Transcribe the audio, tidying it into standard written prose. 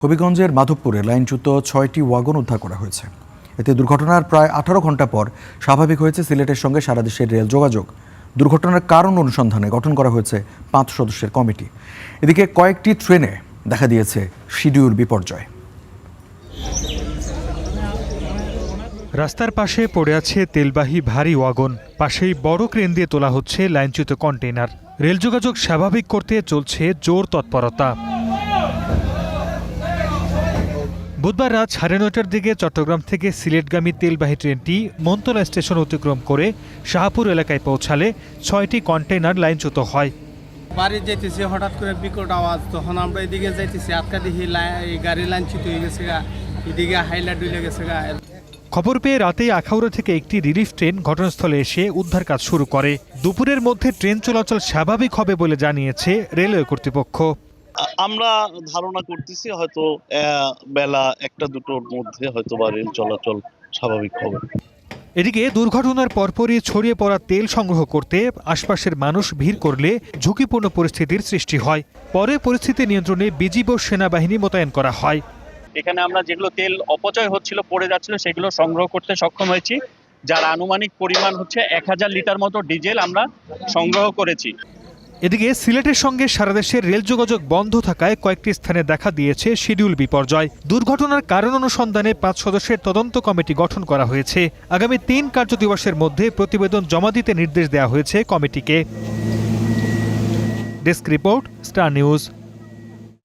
হবিগঞ্জের মাধবপুরে লাইনচ্যুত ৬টি ওয়াগন উদ্ধার করা হয়েছে। এতে দুর্ঘটনার প্রায় ১৮ ঘণ্টা পর স্বাভাবিক হয়েছে সিলেটের সঙ্গে সারা দেশের রেল যোগাযোগ। দুর্ঘটনার কারণ অনুসন্ধানে গঠন করা হয়েছে ৫ সদস্যের কমিটি। এদিকে কয়েকটি ট্রেনে দেখা দিয়েছে শিডিউল বিপর্যয়। রাস্তার পাশে পড়ে আছে তেলবাহী ভারী ওয়াগন, পাশেই বড় ক্রেন দিয়ে তোলা হচ্ছে লাইনচ্যুত কন্টেইনার। রেল যোগাযোগ স্বাভাবিক করতে চলছে জোর তৎপরতা। বুধবার রাত ৯:৩০টার দিকে চট্টগ্রাম থেকে সিলেটগামী তেলবাহী ট্রেনটি মন্তলা স্টেশন অতিক্রম করে শাহপুর এলাকায় পৌঁছালে ৬টি কন্টেইনার লাইনচ্যুত হয়। বাড়ি যাইতেছি, হঠাৎ করে বিকট আওয়াজ, তখন আমরা এদিকে যাইতেছি, আটকা দেখি গাড়ি লাইনচ্যুত হয়ে গেছে গা, এদিকে হাইলা ডুলে গেছে গা। খবর পেয়ে রাতেই আখাউড়া থেকে একটি রিলিফ ট্রেন ঘটনাস্থলে এসে উদ্ধার কাজ শুরু করে। দুপুরের মধ্যে ট্রেন চলাচল স্বাভাবিক হবে বলে জানিয়েছে রেলওয়ে কর্তৃপক্ষ। আমরা ধারণা করতেছি হয়তো বেলা ১টা-২টোর মধ্যে হয়তো বা রেল চলাচল স্বাভাবিক হবে। এদিকে দুর্ঘটনার পরপরই ছড়িয়ে পড়া তেল সংগ্রহ করতে আশপাশের মানুষ ভিড় করলে ঝুঁকিপূর্ণ পরিস্থিতির সৃষ্টি হয়। পরে পরিস্থিতি নিয়ন্ত্রণে বিজিব ও সেনাবাহিনী মোতায়েন করা হয়। এখানে আমরা যেগুলো তেল অপচয় হচ্ছিল, পড়ে যাচ্ছিল, সেগুলো সংগ্রহ করতে সক্ষম হয়েছি, যার আনুমানিক পরিমাণ হচ্ছে ১,০০০ লিটার মতো ডিজেল আমরা সংগ্রহ করেছি। এদিকে সিলেটের সঙ্গে সারা দেশের রেল যোগাযোগ বন্ধ থাকায় কয়েকটি স্থানে দেখা দিয়েছে শিডিউল বিপর্যয়। দুর্ঘটনার কারণ অনুসন্ধানে ৫ সদস্যের তদন্ত কমিটি গঠন করা হয়েছে। আগামী ৩ কার্যদিবসের মধ্যে প্রতিবেদন জমা দিতে নির্দেশ দেওয়া হয়েছে কমিটিকে। Desk report, star news.